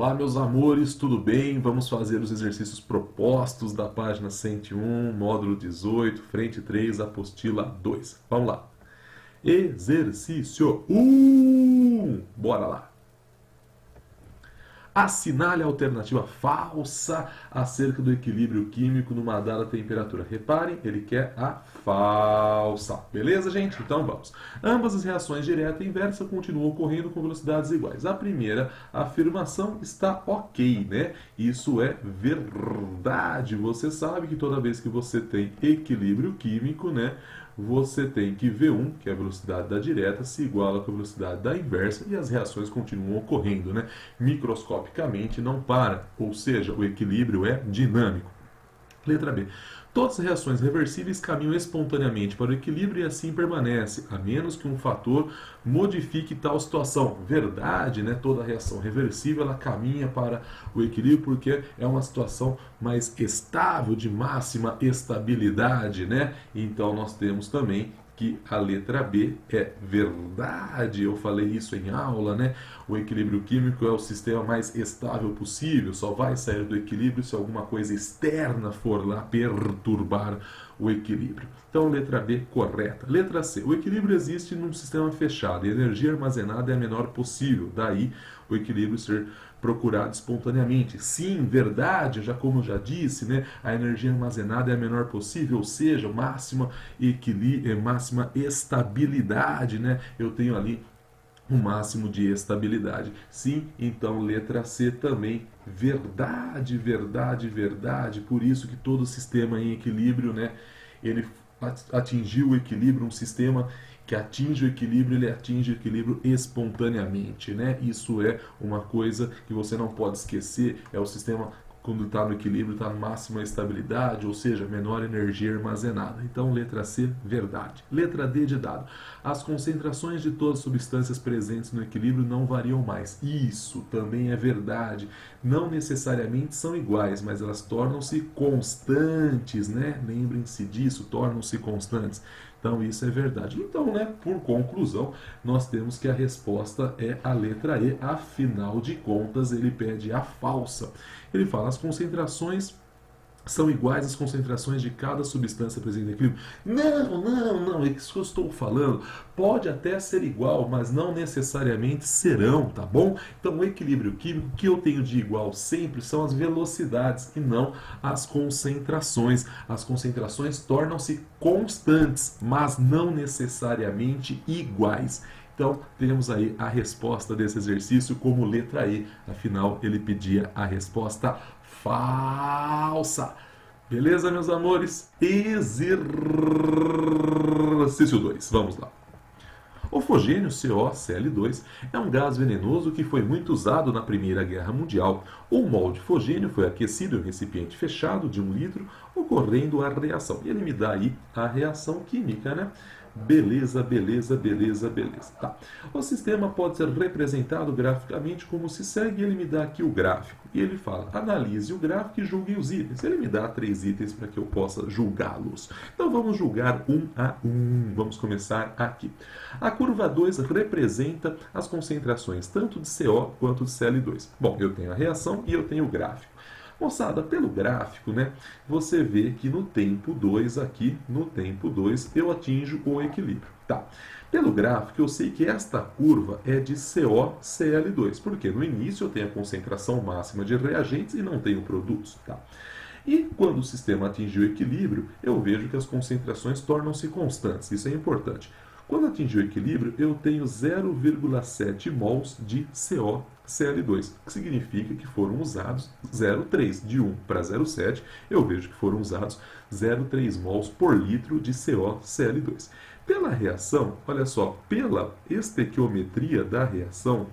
Olá, meus amores, tudo bem? Vamos fazer os exercícios propostos da página 101, módulo 18, frente 3, apostila 2. Vamos lá. Exercício 1. Bora lá. Assinale a alternativa falsa acerca do equilíbrio químico numa dada temperatura. Reparem, ele quer a falsa. Beleza, gente? Então vamos. Ambas as reações direta e inversa continuam ocorrendo com velocidades iguais. A primeira afirmação está ok, né? Isso é verdade. Você sabe que toda vez que você tem equilíbrio químico, né? Você tem que V1, que é a velocidade da direta, se iguala com a velocidade da inversa e as reações continuam ocorrendo, né? Microscopicamente não para, ou seja, o equilíbrio é dinâmico. Letra B. Todas as reações reversíveis caminham espontaneamente para o equilíbrio e assim permanece, a menos que um fator modifique tal situação. Verdade, né? Toda reação reversível ela caminha para o equilíbrio porque é uma situação mais estável, de máxima estabilidade, né? Então nós temos também que a letra B é verdade. Eu falei isso em aula, né? O equilíbrio químico é o sistema mais estável possível, só vai sair do equilíbrio se alguma coisa externa for lá perturbar o equilíbrio. Então, letra B, correta. Letra C, o equilíbrio existe num sistema fechado e a energia armazenada é a menor possível, daí o equilíbrio ser procurado espontaneamente. Sim, verdade, como já disse, né, a energia armazenada é a menor possível, ou seja, máxima equilíbrio, máxima estabilidade, né? Eu tenho ali o máximo de estabilidade. Sim, então letra C também, verdade, verdade, verdade. Por isso que todo sistema em equilíbrio, né, ele atingiu o equilíbrio, um sistema que atinge o equilíbrio, ele atinge o equilíbrio espontaneamente, né? Isso é uma coisa que você não pode esquecer, é o sistema quando está no equilíbrio, está na máxima estabilidade, ou seja, menor energia armazenada. Então, letra C, verdade. Letra D de dado. As concentrações de todas as substâncias presentes no equilíbrio não variam mais. Isso também é verdade. Não necessariamente são iguais, mas elas tornam-se constantes, né? Lembrem-se disso, tornam-se constantes. Então, isso é verdade. Então, né, por conclusão, nós temos que a resposta é a letra E. Afinal de contas, ele pede a falsa. Ele fala, as concentrações são iguais às concentrações de cada substância presente no equilíbrio? Não, é isso que eu estou falando. Pode até ser igual, mas não necessariamente serão, tá bom? Então, o equilíbrio químico, o que eu tenho de igual sempre são as velocidades e não as concentrações. As concentrações tornam-se constantes, mas não necessariamente iguais. Então, temos aí a resposta desse exercício como letra E. Afinal, ele pedia a resposta falsa. Beleza, meus amores? Exercício 2. Vamos lá. O fogênio COCl2 é um gás venenoso que foi muito usado na Primeira Guerra Mundial. Um mol de fogênio foi aquecido em um recipiente fechado de 1 litro, ocorrendo a reação. E ele me dá aí a reação química, né? Beleza, beleza, beleza, beleza. Tá. O sistema pode ser representado graficamente como se segue. Ele me dá aqui o gráfico. E ele fala, analise o gráfico e julgue os itens. Ele me dá 3 itens para que eu possa julgá-los. Então vamos julgar um a um. Vamos começar aqui. A curva 2 representa as concentrações tanto de CO quanto de Cl2. Bom, eu tenho a reação e eu tenho o gráfico. Moçada, pelo gráfico, né, você vê que no tempo 2 aqui, no tempo 2, eu atinjo o equilíbrio. Tá. Pelo gráfico, eu sei que esta curva é de COCl2, porque no início eu tenho a concentração máxima de reagentes e não tenho produtos. Tá. E quando o sistema atingir o equilíbrio, eu vejo que as concentrações tornam-se constantes. Isso é importante. Quando atingir o equilíbrio, eu tenho 0,7 mols de COCl2, que significa que foram usados 0,3. De 1 para 0,7, eu vejo que foram usados 0,3 mols por litro de COCl2. Pela reação, olha só, pela estequiometria da reação,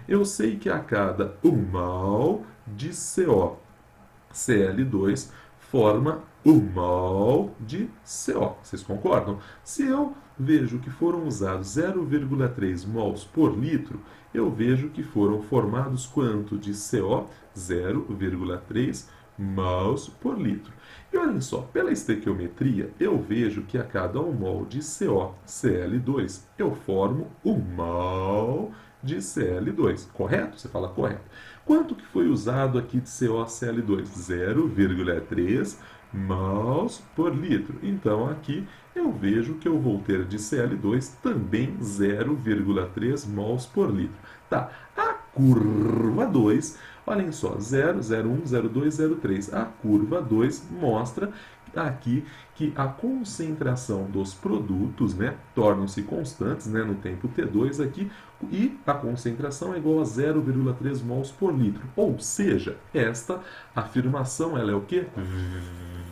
eu sei que a cada 1 mol de COCl2 forma 1 mol de CO. Vocês concordam? Se eu vejo que foram usados 0,3 mols por litro, eu vejo que foram formados quanto de CO? 0,3 mols por litro. E olhem só, pela estequiometria, eu vejo que a cada 1 mol de COCl2, eu formo 1 mol de Cl2, correto? Você fala correto. Quanto que foi usado aqui de CoCl2? 0,3 mols por litro. Então aqui eu vejo que eu vou ter de Cl2 também 0,3 mols por litro. Tá, a curva 2, olhem só, 0, 0,1, 0,2, 0,3. A curva 2 mostra aqui que a concentração dos produtos, né, tornam-se constantes, né, no tempo T2 aqui, e a concentração é igual a 0,3 mols por litro. Ou seja, esta afirmação ela é o quê?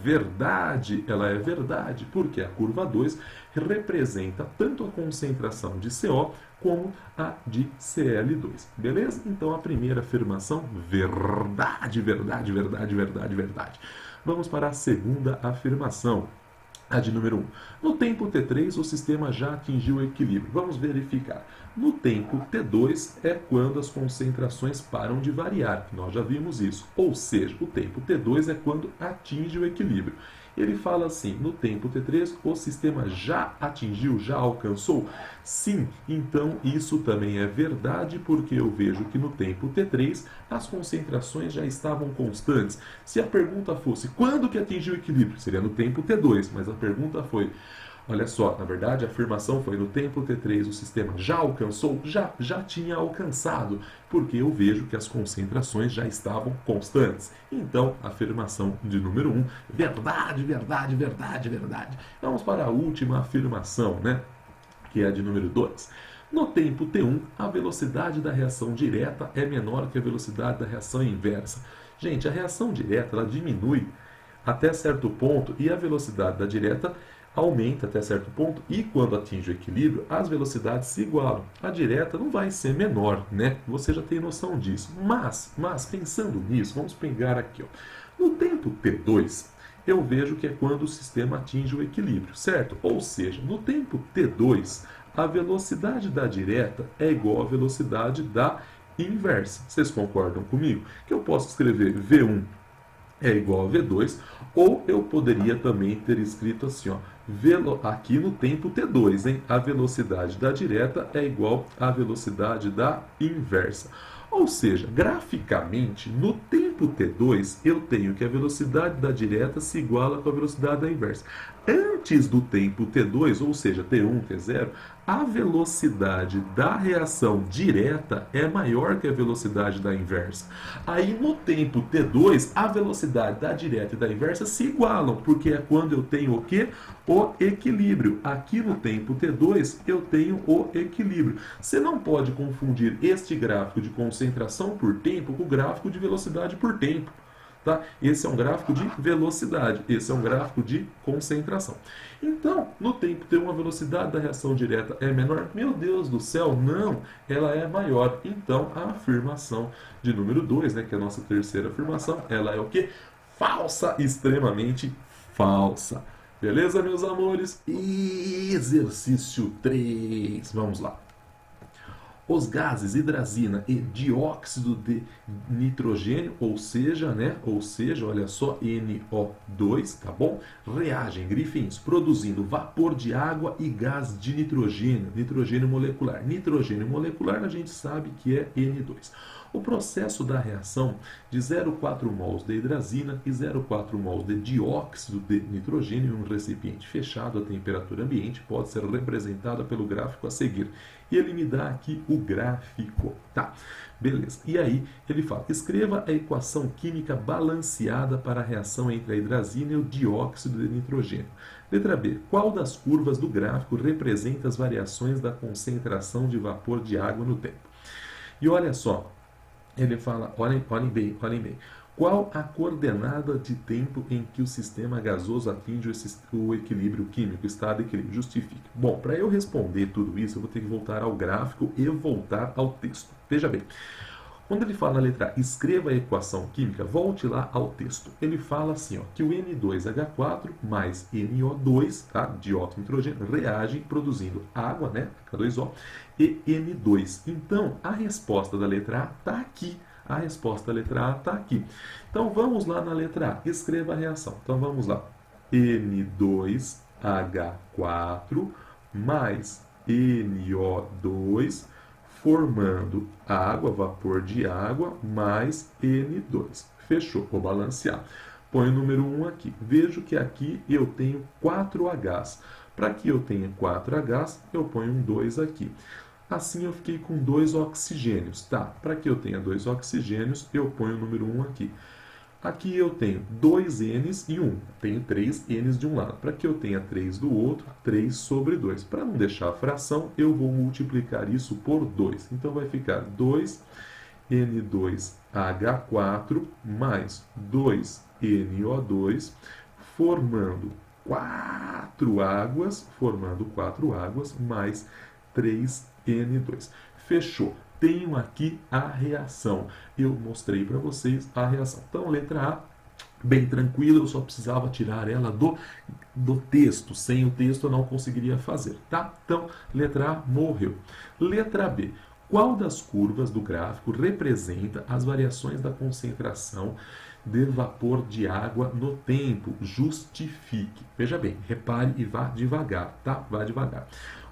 Verdade, ela é verdade, porque a curva 2 representa tanto a concentração de CO como a de Cl2. Beleza? Então a primeira afirmação, verdade, verdade, verdade, verdade, verdade. Vamos para a segunda afirmação, a de número 1. No tempo T3, o sistema já atingiu o equilíbrio. Vamos verificar. No tempo T2 é quando as concentrações param de variar. Nós já vimos isso. Ou seja, o tempo T2 é quando atinge o equilíbrio. Ele fala assim, no tempo T3 o sistema já atingiu, já alcançou? Sim, então isso também é verdade porque eu vejo que no tempo T3 as concentrações já estavam constantes. Se a pergunta fosse quando que atingiu o equilíbrio, seria no tempo T2, mas a pergunta foi, olha só, na verdade a afirmação foi no tempo T3 o sistema já alcançou? Já tinha alcançado, porque eu vejo que as concentrações já estavam constantes. Então, afirmação de número 1, verdade, verdade, verdade, verdade. Vamos para a última afirmação, né? Que é a de número 2. No tempo T1, a velocidade da reação direta é menor que a velocidade da reação inversa. Gente, a reação direta ela diminui até certo ponto e a velocidade da direta aumenta até certo ponto e quando atinge o equilíbrio, as velocidades se igualam. A direta não vai ser menor, né? Você já tem noção disso. Mas pensando nisso, vamos pegar aqui, ó. No tempo T2, eu vejo que é quando o sistema atinge o equilíbrio, certo? Ou seja, no tempo T2, a velocidade da direta é igual à velocidade da inversa. Vocês concordam comigo? Que eu posso escrever V1 é igual a V2, ou eu poderia também ter escrito assim, ó, aqui no tempo T2, hein? A velocidade da direta é igual à velocidade da inversa. Ou seja, graficamente, no tempo T2, eu tenho que a velocidade da direta se iguala com a velocidade da inversa. Antes do tempo T2, ou seja, T1, T0, a velocidade da reação direta é maior que a velocidade da inversa. Aí no tempo T2, a velocidade da direta e da inversa se igualam, porque é quando eu tenho o quê? O equilíbrio. Aqui no tempo T2 eu tenho o equilíbrio. Você não pode confundir este gráfico de concentração por tempo com o gráfico de velocidade por tempo. Tá? Esse é um gráfico de velocidade, esse é um gráfico de concentração. Então, no tempo T1 a velocidade da reação direta é menor? Meu Deus do céu, não, ela é maior. Então, a afirmação de número 2, né, que é a nossa terceira afirmação, ela é o quê? Falsa, extremamente falsa. Beleza, meus amores? Exercício 3, vamos lá. Os gases hidrazina e dióxido de nitrogênio, ou seja, olha só, NO2, tá bom? Reagem, grifins, produzindo vapor de água e gás de nitrogênio, nitrogênio molecular. Nitrogênio molecular a gente sabe que é N2. O processo da reação de 0,4 mols de hidrazina e 0,4 mols de dióxido de nitrogênio em um recipiente fechado a temperatura ambiente pode ser representada pelo gráfico a seguir. E ele me dá aqui o gráfico, tá? Beleza. E aí ele fala, escreva a equação química balanceada para a reação entre a hidrazina e o dióxido de nitrogênio. Letra B. Qual das curvas do gráfico representa as variações da concentração de vapor de água no tempo? E olha só, ele fala, olhem bem. Qual a coordenada de tempo em que o sistema gasoso atinge o equilíbrio químico, o estado de equilíbrio? Justifique. Bom, para eu responder tudo isso, eu vou ter que voltar ao gráfico e voltar ao texto. Veja bem, quando ele fala na letra A, escreva a equação química, volte lá ao texto. Ele fala assim, ó, que o N2H4 mais NO2, tá, dióxido de nitrogênio, reagem produzindo água, né, H2O, e N2. Então, a resposta da letra A está aqui. A resposta da letra A está aqui. Então, vamos lá na letra A. Escreva a reação. Então, vamos lá. N2H4 mais NO2 formando água, vapor de água, mais N2. Fechou, vou balancear. Põe o número 1 aqui. Vejo que aqui eu tenho 4Hs. Para que eu tenha 4Hs, eu ponho um 2 aqui. Assim eu fiquei com 2 oxigênios. Tá, para que eu tenha 2 oxigênios, eu ponho o número 1 aqui. Aqui eu tenho 2 N's e 1. Tenho 3 N's de um lado. Para que eu tenha 3 do outro, 3 sobre 2. Para não deixar a fração, eu vou multiplicar isso por 2. Então vai ficar 2N2H4 mais 2NO2, formando 4 águas, mais 3N2. Fechou. Tenho aqui a reação. Eu mostrei para vocês a reação. Então, letra A, bem tranquila, eu só precisava tirar ela do texto. Sem o texto eu não conseguiria fazer, tá? Então, letra A morreu. Letra B. Qual das curvas do gráfico representa as variações da concentração de vapor de água no tempo? Justifique. Veja bem, repare e vá devagar, tá? Vá devagar.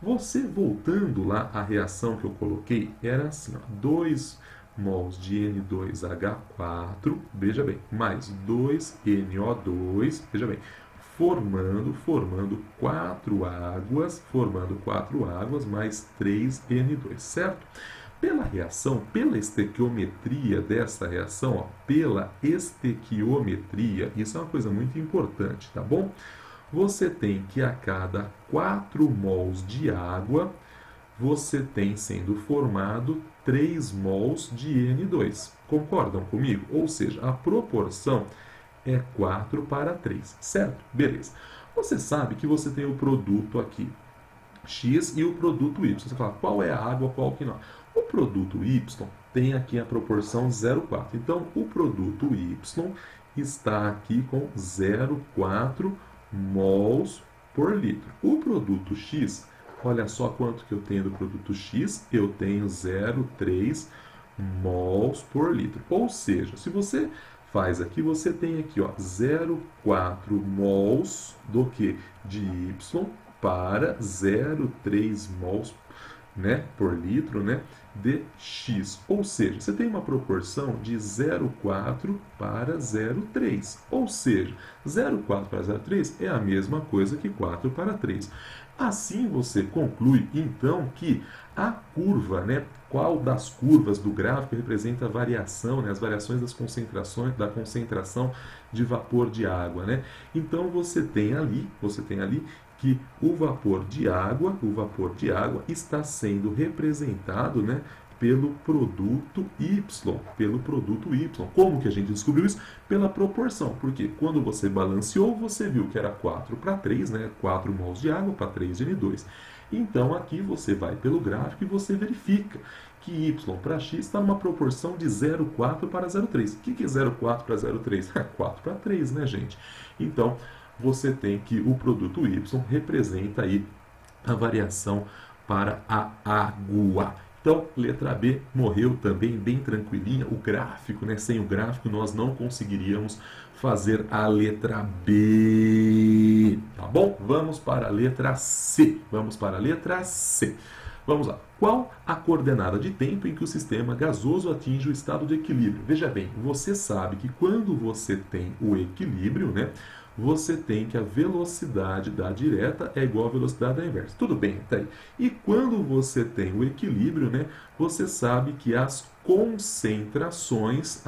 Você, voltando lá à reação que eu coloquei, era assim, ó, 2 mols de N2H4, veja bem, mais 2NO2, veja bem, formando 4 águas, mais 3N2, certo? Pela reação, pela estequiometria dessa reação, ó, pela estequiometria, isso é uma coisa muito importante, tá bom? Você tem que a cada 4 mols de água, você tem sendo formado 3 mols de N2. Concordam comigo? Ou seja, a proporção é 4 para 3, certo? Beleza. Você sabe que você tem o produto aqui, X, e o produto Y. Você fala, qual é a água, qual que não? O produto Y tem aqui a proporção 0,4. Então, o produto Y está aqui com 0,4 mols por litro. O produto X, olha só quanto que eu tenho do produto X, eu tenho 0,3 mols por litro. Ou seja, se você faz aqui, você tem aqui, ó, 0,4 mols do que? De Y para 0,3 mols, né, por litro, né, de X. Ou seja, você tem uma proporção de 0,4 para 0,3. Ou seja, 0,4 para 0,3 é a mesma coisa que 4 para 3. Assim você conclui, então, que a curva, né, qual das curvas do gráfico representa a variação, né, as variações das concentrações, da concentração de vapor de água, né? Então você tem ali que o vapor de água está sendo representado, né, pelo produto Y, Como que a gente descobriu isso? Pela proporção, porque quando você balanceou, você viu que era 4 para 3, né, 4 mols de água para 3 de N2. Então aqui você vai pelo gráfico e você verifica que Y para X está numa proporção de 0,4 para 0,3. O que é 0,4 para 0,3? 4 para 3, né, gente? Então, você tem que o produto Y representa aí a variação para a água. Então, letra B morreu também bem tranquilinha. O gráfico, né? Sem o gráfico nós não conseguiríamos fazer a letra B. Tá bom? Vamos para a letra C. Vamos lá. Qual a coordenada de tempo em que o sistema gasoso atinge o estado de equilíbrio? Veja bem, você sabe que quando você tem o equilíbrio, né, você tem que a velocidade da direta é igual à velocidade da inversa. Tudo bem, tá aí. E quando você tem o equilíbrio, né, você sabe que as concentrações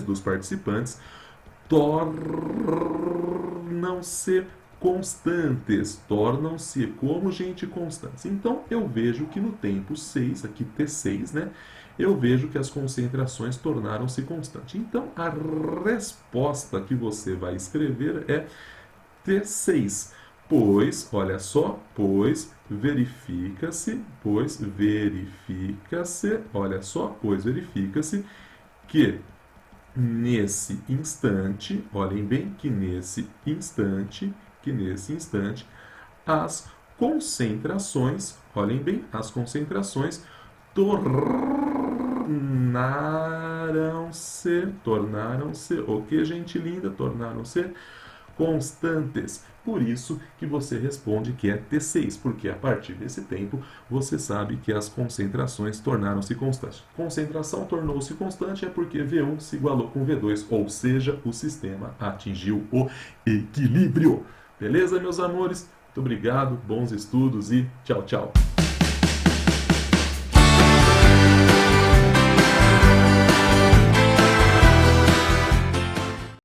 dos participantes tornam-se constantes. Tornam-se como, gente, constantes. Então, eu vejo que no tempo 6, aqui T6, né, eu vejo que as concentrações tornaram-se constantes. Então, a resposta que você vai escrever é T6. Pois, olha só, verifica-se que nesse instante, olhem bem, que nesse instante, as concentrações, olhem bem, as concentrações tornaram-se, o que, gente linda? Tornaram-se constantes. Por isso que você responde que é T6, porque a partir desse tempo você sabe que as concentrações tornaram-se constantes. Concentração tornou-se constante é porque V1 se igualou com V2, ou seja, o sistema atingiu o equilíbrio. Beleza, meus amores? Muito obrigado, bons estudos e tchau, tchau.